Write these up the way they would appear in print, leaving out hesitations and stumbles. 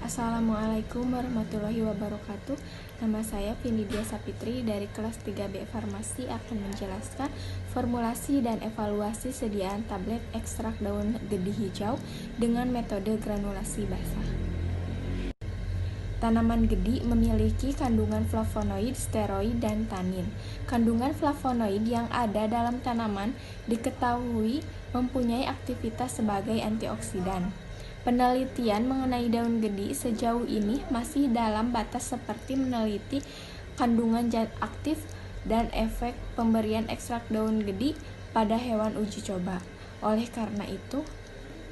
Assalamualaikum warahmatullahi wabarakatuh. Nama saya Vinidia Sapitri dari kelas 3B Farmasi akan menjelaskan formulasi dan evaluasi sediaan tablet ekstrak daun gedi hijau dengan metode granulasi basah. Tanaman gedi memiliki kandungan flavonoid, steroid, dan tanin. Kandungan flavonoid yang ada dalam tanaman diketahui mempunyai aktivitas sebagai antioksidan. Penelitian mengenai daun gedi sejauh ini masih dalam batas seperti meneliti kandungan zat aktif dan efek pemberian ekstrak daun gedi pada hewan uji coba. Oleh karena itu,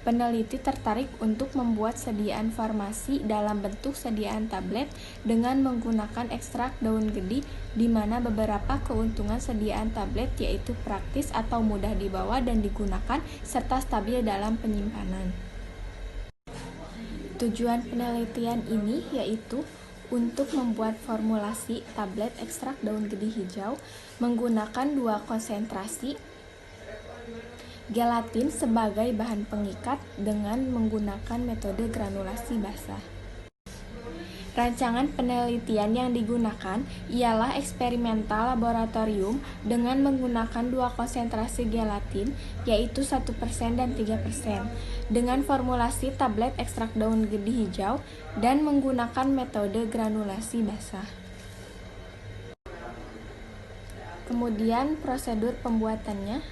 peneliti tertarik untuk membuat sediaan farmasi dalam bentuk sediaan tablet dengan menggunakan ekstrak daun gedi, di mana beberapa keuntungan sediaan tablet yaitu praktis atau mudah dibawa dan digunakan serta stabil dalam penyimpanan. Tujuan penelitian ini yaitu untuk membuat formulasi tablet ekstrak daun gedi hijau menggunakan dua konsentrasi gelatin sebagai bahan pengikat dengan menggunakan metode granulasi basah. Rancangan penelitian yang digunakan ialah eksperimental laboratorium dengan menggunakan dua konsentrasi gelatin, yaitu 1% dan 3%, dengan formulasi tablet ekstrak daun gedi hijau dan menggunakan metode granulasi basah. Kemudian prosedur pembuatannya.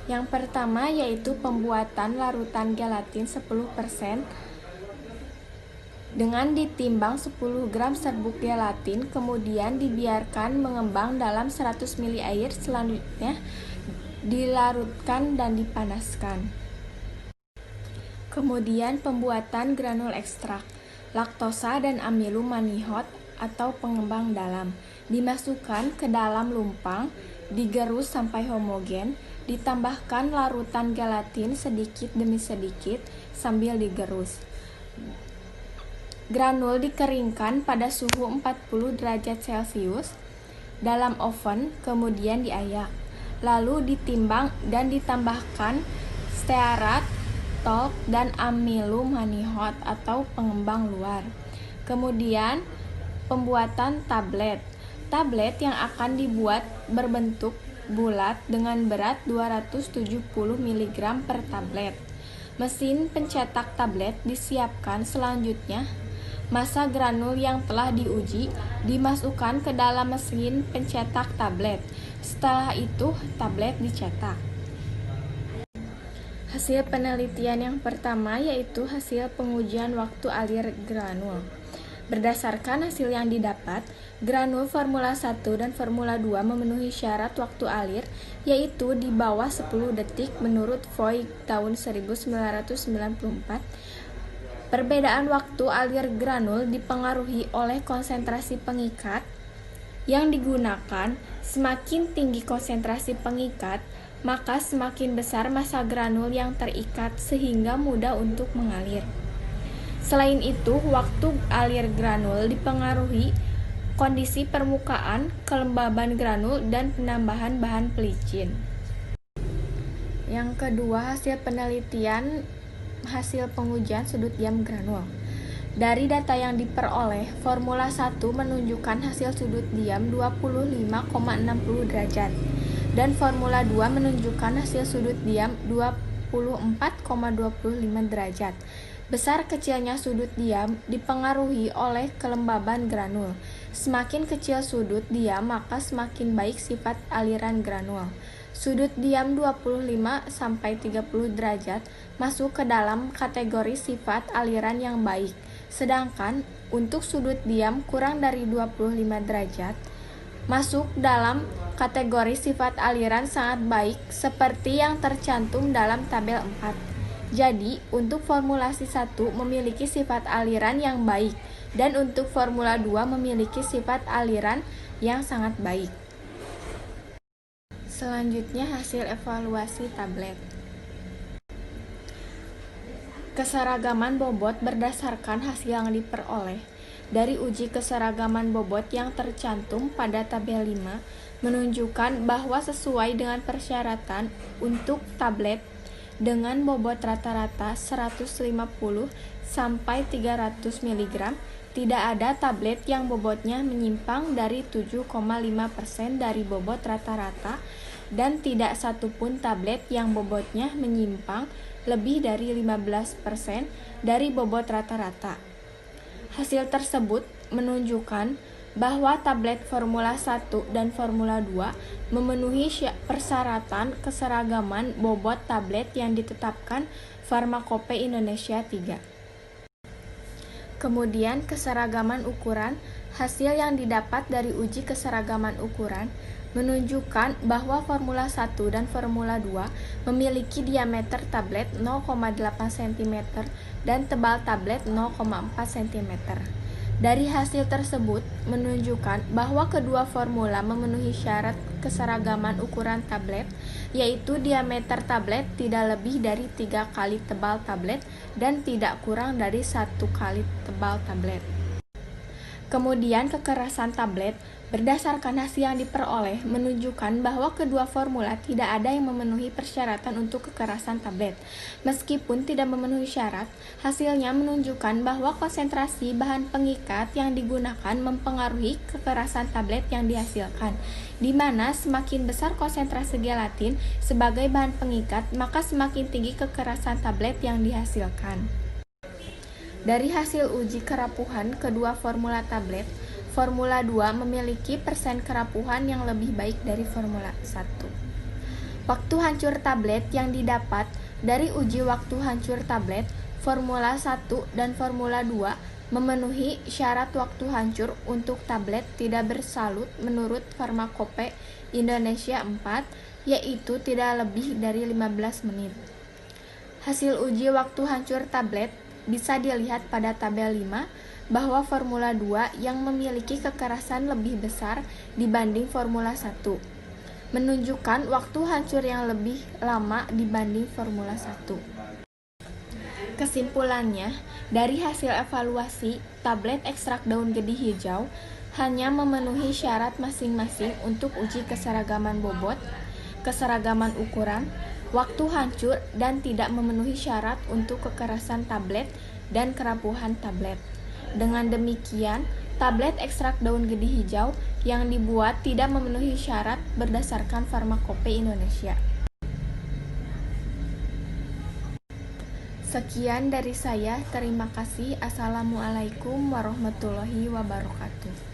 Yang pertama yaitu pembuatan larutan gelatin 10% dengan ditimbang 10 gram serbuk gelatin, kemudian dibiarkan mengembang dalam 100 ml air, selanjutnya dilarutkan dan dipanaskan. Kemudian pembuatan granul ekstrak, laktosa dan amilum manihot atau pengembang dalam, dimasukkan ke dalam lumpang, digerus sampai homogen, ditambahkan larutan gelatin sedikit demi sedikit sambil digerus. Granul dikeringkan pada suhu 40 derajat Celcius dalam oven, kemudian diayak, lalu ditimbang dan ditambahkan stearat, talk, dan amilum manihot atau pengembang luar. Kemudian pembuatan tablet. Tablet yang akan dibuat berbentuk bulat dengan berat 270 mg per tablet. Mesin pencetak tablet disiapkan. Selanjutnya, massa granul yang telah diuji dimasukkan ke dalam mesin pencetak tablet. Setelah itu, tablet dicetak. Hasil penelitian yang pertama yaitu hasil pengujian waktu alir granul. Berdasarkan hasil yang didapat, granul Formula 1 dan Formula 2 memenuhi syarat waktu alir, yaitu di bawah 10 detik menurut Voigt tahun 1994. Perbedaan waktu alir granul dipengaruhi oleh konsentrasi pengikat yang digunakan. Semakin tinggi konsentrasi pengikat, maka semakin besar massa granul yang terikat sehingga mudah untuk mengalir. Selain itu, waktu alir granul dipengaruhi kondisi permukaan, kelembaban granul, dan penambahan bahan pelicin. Yang kedua, hasil penelitian hasil pengujian sudut diam granul. Dari data yang diperoleh, Formula 1 menunjukkan hasil sudut diam 25,60 derajat dan Formula 2 menunjukkan hasil sudut diam 24,25 derajat. Besar kecilnya sudut diam dipengaruhi oleh kelembaban granul. Semakin kecil sudut diam, maka semakin baik sifat aliran granul. Sudut diam 25-30 derajat masuk ke dalam kategori sifat aliran yang baik. Sedangkan untuk sudut diam kurang dari 25 derajat masuk dalam kategori sifat aliran sangat baik seperti yang tercantum dalam tabel 4. Jadi, untuk formulasi 1 memiliki sifat aliran yang baik dan untuk formula 2 memiliki sifat aliran yang sangat baik. Selanjutnya hasil evaluasi tablet. Keseragaman bobot berdasarkan hasil yang diperoleh dari uji keseragaman bobot yang tercantum pada tabel 5 menunjukkan bahwa sesuai dengan persyaratan untuk tablet dengan bobot rata-rata 150 sampai 300 mg. Tidak ada tablet yang bobotnya menyimpang dari 7,5% dari bobot rata-rata dan tidak satupun tablet yang bobotnya menyimpang lebih dari 15% dari bobot rata-rata. Hasil tersebut menunjukkan bahwa tablet Formula 1 dan Formula 2 memenuhi persyaratan keseragaman bobot tablet yang ditetapkan Pharmacope Indonesia 3. Kemudian keseragaman ukuran. Hasil yang didapat dari uji keseragaman ukuran menunjukkan bahwa Formula 1 dan Formula 2 memiliki diameter tablet 0,8 cm dan tebal tablet 0,4 cm. Dari hasil tersebut menunjukkan bahwa kedua formula memenuhi syarat keseragaman ukuran tablet, yaitu diameter tablet tidak lebih dari 3 kali tebal tablet dan tidak kurang dari 1 kali tebal tablet. Kemudian kekerasan tablet. Berdasarkan hasil yang diperoleh menunjukkan bahwa kedua formula tidak ada yang memenuhi persyaratan untuk kekerasan tablet. Meskipun tidak memenuhi syarat, hasilnya menunjukkan bahwa konsentrasi bahan pengikat yang digunakan mempengaruhi kekerasan tablet yang dihasilkan, di mana semakin besar konsentrasi gelatin sebagai bahan pengikat, maka semakin tinggi kekerasan tablet yang dihasilkan. Dari hasil uji kerapuhan kedua formula tablet, Formula 2 memiliki persen kerapuhan yang lebih baik dari Formula 1. Waktu hancur tablet yang didapat dari uji waktu hancur tablet, Formula 1 dan Formula 2 memenuhi syarat waktu hancur untuk tablet tidak bersalut menurut Pharmacope Indonesia 4, yaitu tidak lebih dari 15 menit. Hasil uji waktu hancur tablet bisa dilihat pada tabel 5 bahwa Formula 2 yang memiliki kekerasan lebih besar dibanding Formula 1, menunjukkan waktu hancur yang lebih lama dibanding Formula 1. Kesimpulannya, dari hasil evaluasi, tablet ekstrak daun gedi hijau hanya memenuhi syarat masing-masing untuk uji keseragaman bobot, keseragaman ukuran, waktu hancur, dan tidak memenuhi syarat untuk kekerasan tablet dan kerapuhan tablet. Dengan demikian, tablet ekstrak daun gedi hijau yang dibuat tidak memenuhi syarat berdasarkan Pharmacope Indonesia. Sekian dari saya, terima kasih. Assalamualaikum warahmatullahi wabarakatuh.